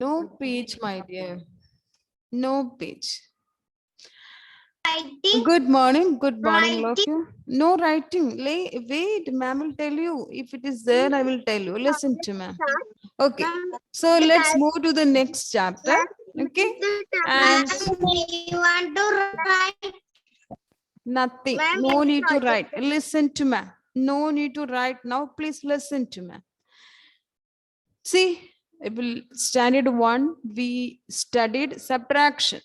No page, my dear. No page. Writing. Good morning, all of Writing. you. No writing. Wait, ma'am will tell you. If it is there, I will tell you. Listen to ma'am. Okay. So let's move to the next chapter. Okay. And You want to write? nothing. Ma'am, No it's need to not. write. Listen to ma'am. No need to write now. Please listen to ma'am. See, standard 1, we studied subtraction.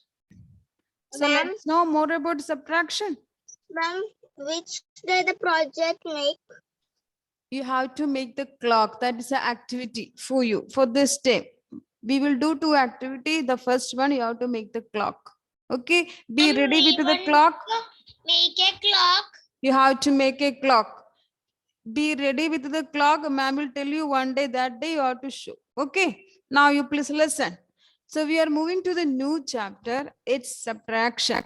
So Ma'am? let's know more about subtraction. Ma'am, which day the project make? You have to make the clock. That is an activity for you for this day. We will do 2 activities. The first one, you have to make the clock. Okay, be ready with the clock. Make a clock. You have to make a clock. Be ready with the clock. Ma'am will tell you one day, that day you have to show. Okay, now you please listen. So we are moving to the new chapter. It's subtraction.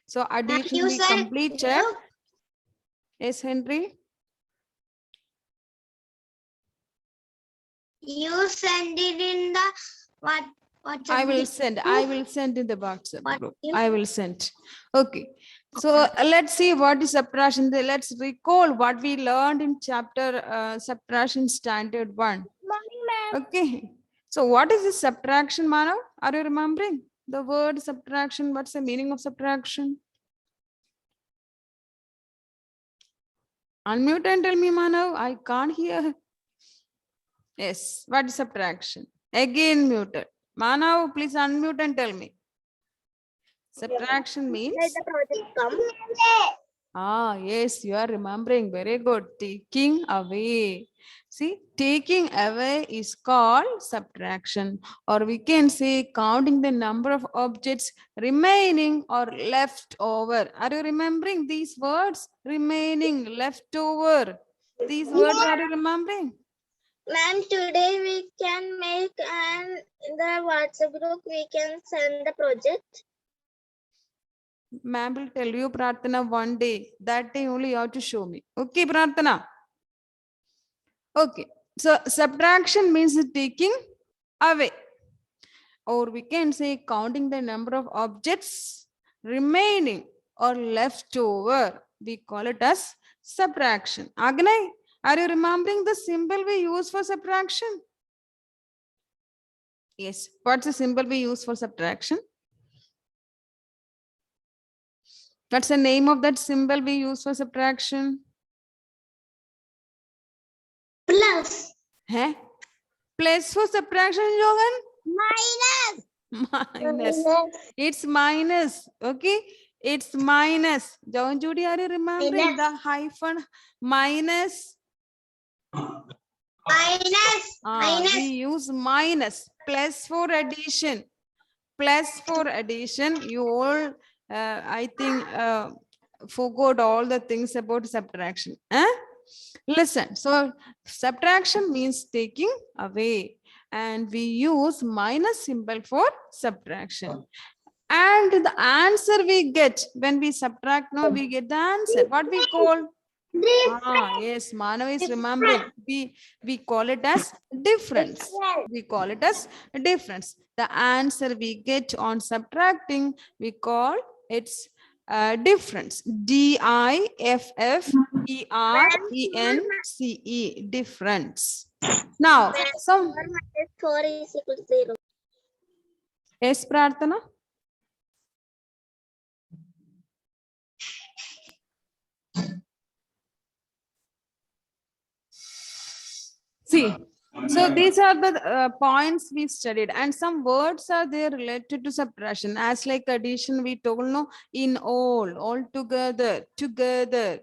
So addition we completed. Yes, Henry. You send it in the what? I will send in the WhatsApp What group. you- I will send. Okay. So let's see what is subtraction. Let's recall what we learned in chapter subtraction standard 1. Morning, ma'am. Okay. So what is this subtraction, Manav? Are you remembering the word subtraction? What's the meaning of subtraction? Unmute and tell me, Manav. I can't hear. Yes. What is subtraction? Again muted. Manav, please unmute and tell me. Subtraction means? Let the project come. Yes, you are remembering. Very good. Taking away. See, taking away is called subtraction, or we can say counting the number of objects remaining or left over. Are you remembering these words? Remaining, left over. These words are you remembering? Ma'am, today we can make and in the WhatsApp group we can send the project. Ma'am will tell you, Prarthana, one day. That day only you have to show me. Okay, Prarthana? Okay. So subtraction means taking away. Or we can say counting the number of objects remaining or left over. We call it as subtraction. Agnay, are you remembering the symbol we use for subtraction? Yes. What's the symbol we use for subtraction? What's the name of that symbol we use for subtraction? Plus. Huh? Plus for subtraction, Johan? Minus. Minus. It's minus. Okay. It's minus. John Judy, are you remembering the hyphen minus? Minus. Minus. We use minus. Plus for addition. Plus for addition. You all, I think, forgot all the things about subtraction. Listen. So subtraction means taking away. And we use minus symbol for subtraction. And the answer we get when we subtract, no, we get the answer. What we call? Yes, Manav is remembering. We call it as difference. We call it as difference. The answer we get on subtracting, we call it's difference. D-I-F-F-E-R-E-N-C-E. Difference. Now, some. 4 is equal to 0. Yes, Prarthana. See, so these are the points we studied, and some words are there related to subtraction, as like addition we told, no, in all together, together,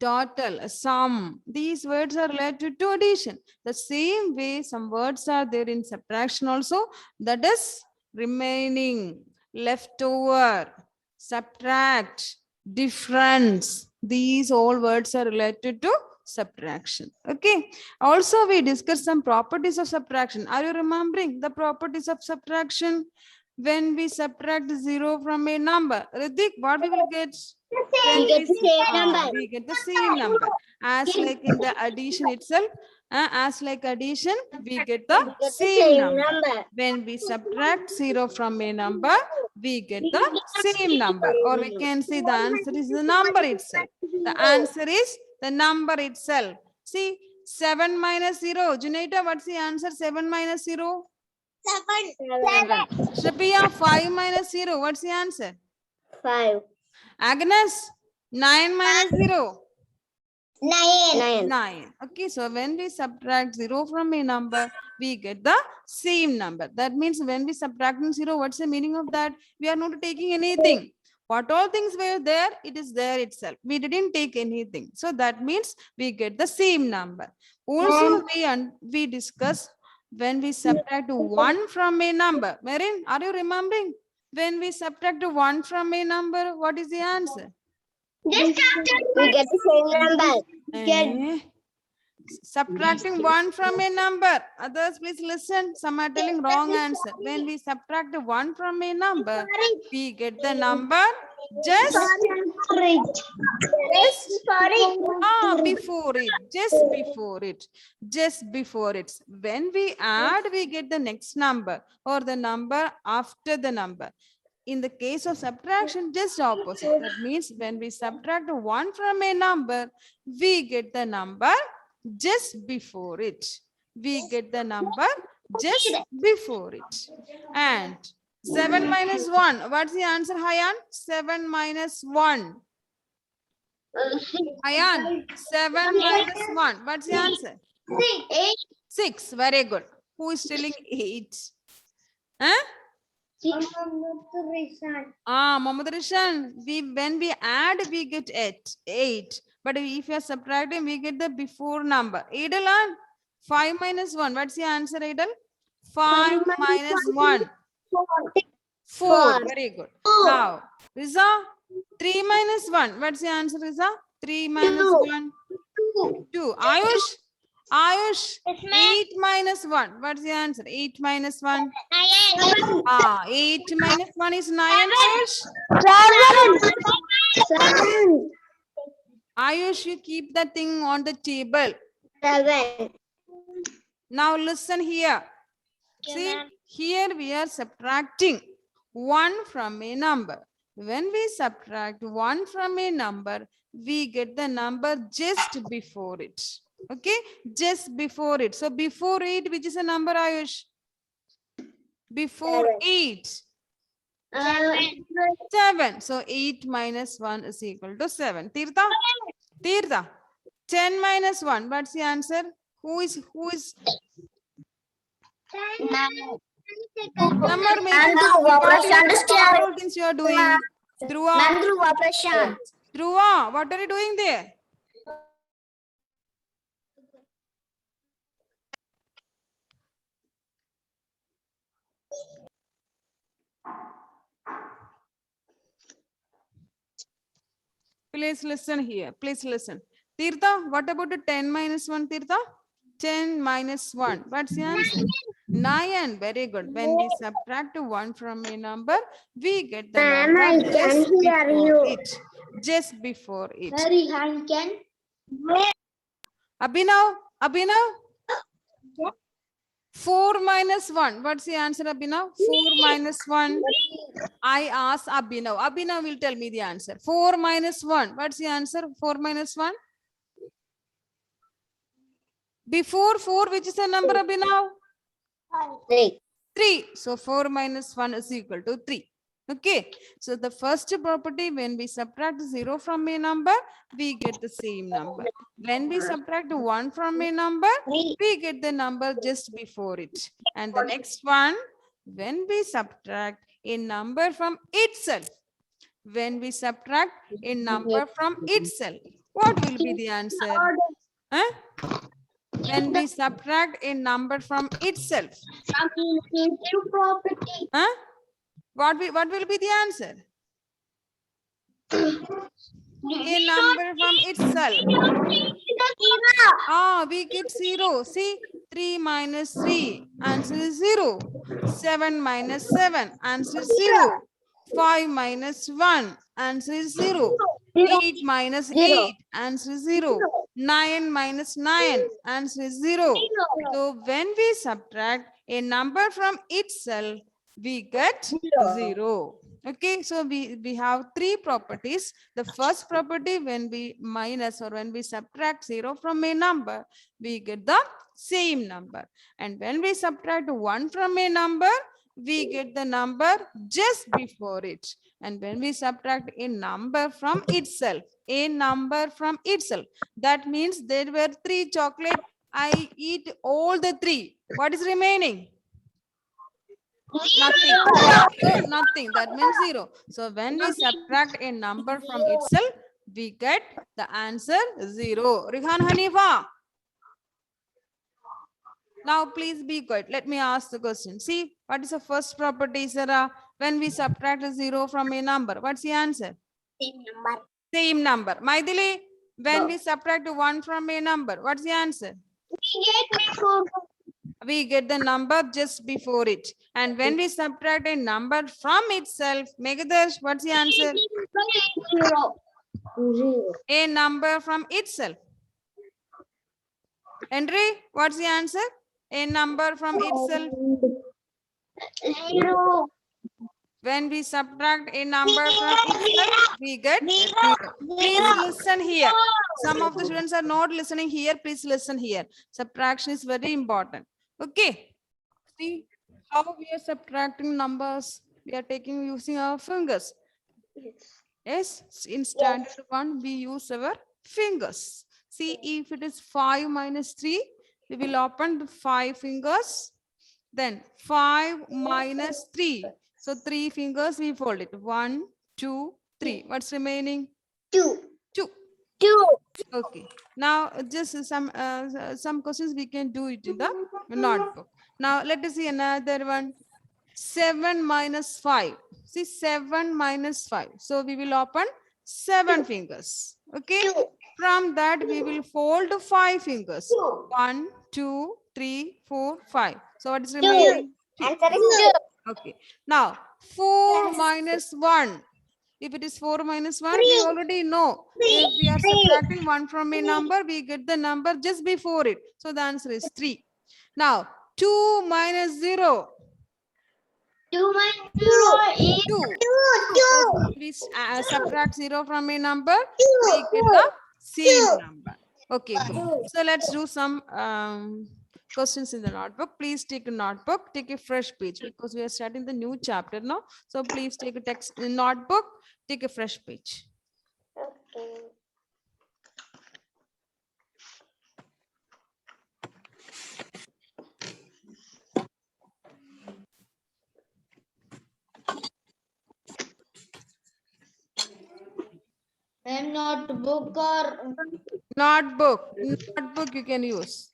total, sum. These words are related to addition. The same way some words are there in subtraction also, that is remaining, leftover, subtract, difference. These all words are related to subtraction. Okay. Also, we discussed some properties of subtraction. Are you remembering the properties of subtraction? When we subtract 0 from a number, Ritik, what we will get? We get the same number. We get the same number. As like in the addition itself, As like addition, we get the same number. When we subtract 0 from a number, we get the same number. Or we can say the answer is the number itself. The answer is the number itself. See, 7 minus 0. Junaita, what's the answer? 7 minus 0? 7. Shapia, 5 minus 0. What's the answer? 5. Agnes, 9 minus 0. 9. 9. Okay, so when we subtract 0 from a number, we get the same number. That means when we subtract 0, what's the meaning of that? We are not taking anything. What all things were there, it is there itself. We didn't take anything. So that means we get the same number. Also, we discuss when we subtract 1 from a number. Marin, are you remembering? When we subtract 1 from a number, what is the answer? We get the same number. Subtracting 1 from a number. Others, please listen. Some are telling wrong answer. When we subtract 1 from a number, we get the number just before it. Just before it. Just before it. When we add, we get the next number or the number after the number. In the case of subtraction, just opposite. That means when we subtract 1 from a number, we get the number just before it. We get the number just before it. And 7 minus 1. What's the answer, Hayan? 7 minus 1. Hayan, 7 minus 1. What's the answer? 6. Very good. Who is telling 8? Huh? Mohammed Rishan, when we add, we get 8. But if you are subtracting, we get the before number. Adel, 5 minus 1. What's the answer, Adel? 5 minus 1. 4. Very good. Now, Riza, 3 minus 1. What's the answer, Riza? 3 minus 1. 2. Ayush, 8 minus 1. What's the answer? 8 minus 1. 8 minus 1 is 9. Seven. Ayush, you keep the thing on the table. 7. Now listen here. See, here we are subtracting 1 from a number. When we subtract 1 from a number, we get the number just before it. Okay, just before it. So before 8, which is a number, Ayush? Before 8. 7. So 8 minus 1 is equal to 7. Tirtha. 10 minus 1. What's the answer? Who is number making? What all things you are doing? Dhruva, what are you doing there? Please listen here. Please listen. Tirtha, what about the 10 minus 1, Tirtha? 10 minus 1. What's the answer? 9. Very good. When we subtract 1 from a number, we get the number just before it. Just before it. Abhinav. 4 minus 1. What's the answer, Abhinav? 4 minus 1. I ask Abhinav. Abhinav will tell me the answer. 4 minus 1. What's the answer? 4 minus 1. Before 4, which is the number, Abhinav? 3. So 4 minus 1 is equal to 3. Okay. So the first property, when we subtract 0 from a number, we get the same number. When we subtract 1 from a number, we get the number just before it. And the next one, when we subtract a number from itself, when we subtract a number from itself, what will be the answer? Huh? When we subtract a number from itself, huh? What will be the answer? A number from itself. We get 0. See, 3 minus 3, answer is 0. 7 minus 7, answer is 0. 5 minus 1, answer is 0. 8 minus 8, answer is 0. 9 minus 9. Answer is 0. So when we subtract a number from itself, we get 0. Okay, so we have three properties. The first property, when we minus or when we subtract 0 from a number, we get the same number. And when we subtract 1 from a number, we get the number just before it. And when we subtract a number from itself, that means there were 3 chocolate. I eat all the 3. What is remaining? Nothing. So nothing. That means 0. So when we subtract a number from itself, we get the answer 0. Rihan Hanifa. Now please be quiet. Let me ask the question. See, what is the first property, Sarah? When we subtract a 0 from a number, what's the answer? Same number. Same number. Maithili, when we subtract 1 from a number, what's the answer? We get the number just before it. And when we subtract a number from itself, Megadarsh, what's the answer? 0. A number from itself. Henry, what's the answer? A number from itself. 0. When we subtract a number from itself, we get 0. Please listen here. Some of the students are not listening here. Please listen here. Subtraction is very important. Okay. See how we are subtracting numbers. We are taking using our fingers. Yes, in standard 1, we use our fingers. See, if it is 5 minus 3, we will open the 5 fingers. Then 5 minus 3. So 3 fingers, we fold it. 1, 2, 3. What's remaining? 2. 2. 2. Okay. Now, just some questions we can do it in the notebook. Now, let us see another one. 7 minus 5. See, 7 minus 5. So we will open 7 fingers. Okay. 2. From that, we will fold 5 fingers. 1, 2, 3, 4, 5. So what is remaining? Answer is 2. Okay. Now, 4 minus 1. If it is 4 minus 1, we already know. If we are subtracting 1 from a number, we get the number just before it. So the answer is 3. Now, 2 minus 0. 2 minus 0 is 2. 2. We subtract 0 from a number, we get the same number. Okay, good. So let's do some questions in the notebook. Please take a notebook, take a fresh page because we are starting the new chapter now. So please take a text notebook, take a fresh page. Okay. I'm not book or Notebook you can use.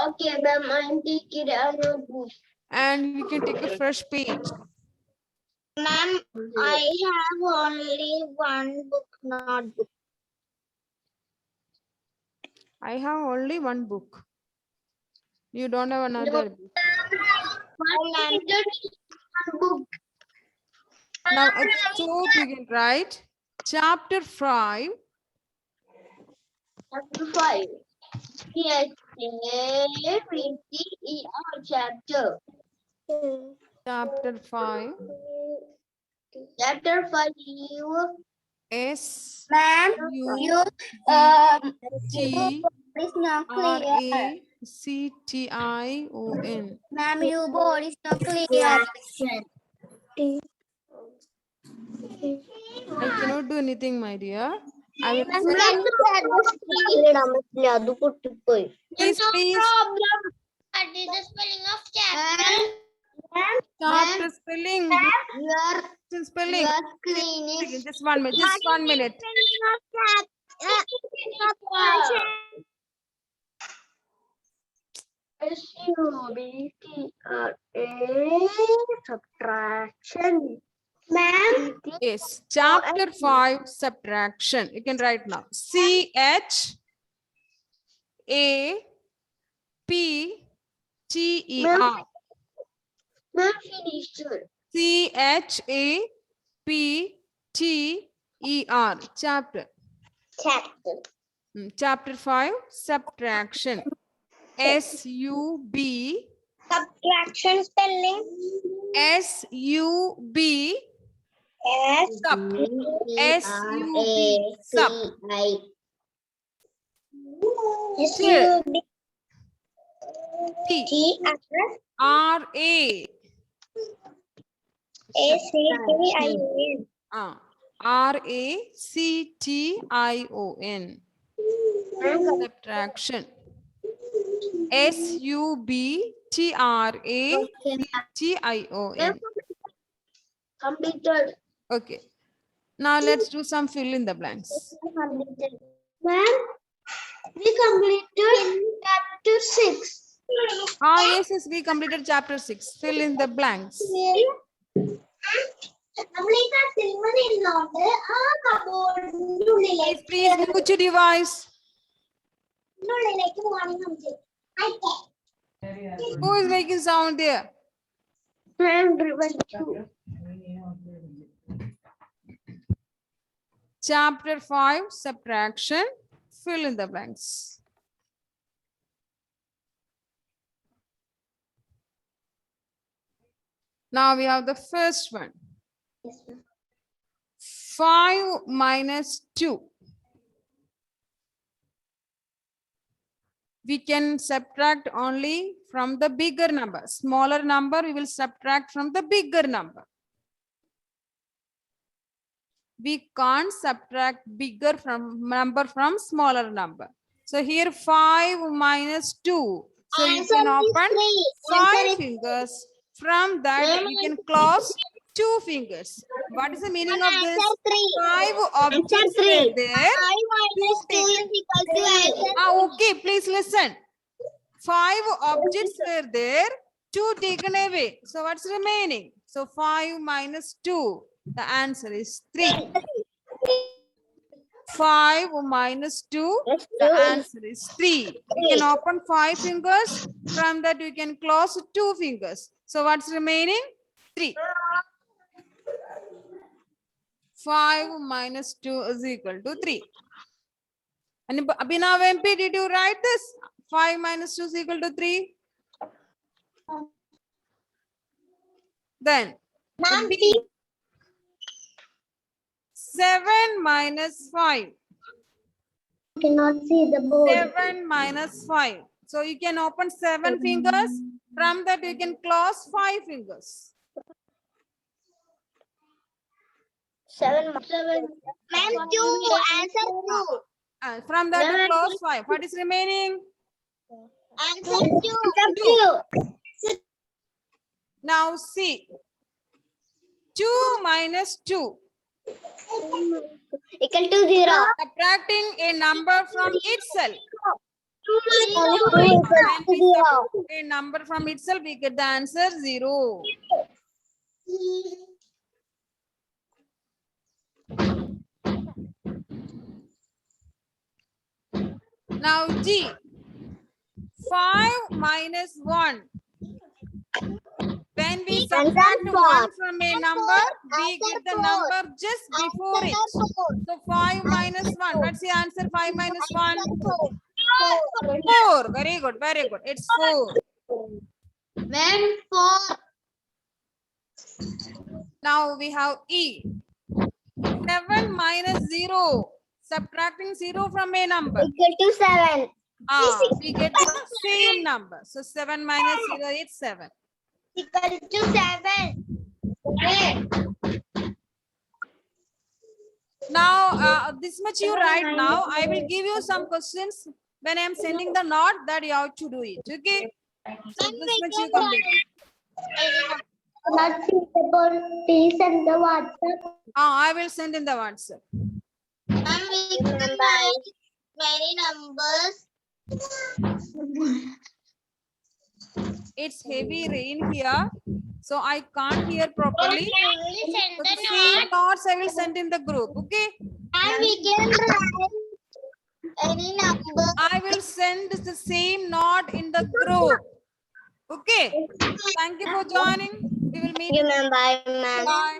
Okay, ma'am, I'm taking a notebook. And you can take a fresh page. Ma'am, I have only one book, notebook. I have only one book. You don't have another book. One book. Now, so you can write chapter 5. Chapter 5. Yes, chapter. Chapter 5. Chapter 5. You, S ma'am, U T is not R clear. A C T I O N. Ma'am, your board is not clear. I cannot do anything, my dear. I will say, please. What is the spelling of chapter? Chapter spelling. Your Spelling. screen is Just 1 minute. Just 1 minute. Subtraction. Ma'am. Yes. Chapter 5 subtraction. You can write now. C H A P T E R. Ma'am, finished. C H A P T E R. Chapter. Chapter. Chapter 5, subtraction. SUB, Subtraction spelling. SUB, Sup. Sup. SUB. T, T-R-A-C-T-I-O-N. RACTION. Subtraction. SUBTRACTION. Completed. Okay. Now let's do some fill in the blanks. Completed. Ma'am, we completed chapter 6. Yes, we completed chapter 6. Fill in the blanks. Please mute your device. Who is making sound there? Chapter 5, subtraction. Fill in the blanks. Now we have the first one. 5 minus 2. We can subtract only from the bigger number. Smaller number, we will subtract from the bigger number. We can't subtract bigger number from smaller number. So here 5 minus 2. So you can open 5 fingers. From that you can close 2 fingers. What is the meaning of this? 5 objects were there. Okay, please listen. 5 objects were there, 2 taken away. So what's remaining? So 5 minus 2. The answer is 3. 5 minus 2. The answer is 3. You can open 5 fingers. From that you can close 2 fingers. So what's remaining? 3. 5 minus 2 is equal to 3. And Abhinav MP, did you write this? 5 minus 2 is equal to 3. Then B. 7 minus 5. Cannot see the board. 7 minus 5. So you can open 7 fingers. From that you can close 5 fingers. 7. Ma'am, 2. Answer 2. From that you close 5. What is remaining? Answer 2. Now see. 2 minus 2. Equal to 0. Subtracting a number from itself. Equal to When we 0. subtract a number from itself, we get the answer 0. Now G. 5 minus 1. When we subtract 1 from a number, we get the number just before it. So 5 minus 1. What's the answer? 5 minus 1? 4. Very good. Very good. It's 4. Ma'am, 4. Now we have E. 7 minus 0. Subtracting 0 from a number. Equal to 7. We get the same number. So 7 minus 0 is 7. Equal to 7. Now, this much you write now. I will give you some questions. When I am sending the note, that you have to do it. Okay? So this much you complete. Not suitable. Please send the WhatsApp. I will send in the WhatsApp. And we can write many numbers. It's heavy rain here, so I can't hear properly. So the same notes I will send in the group. Okay? And we can write any number. I will send the same note in the group. Okay? Thank you for joining. We will meet. Bye, ma'am. Bye.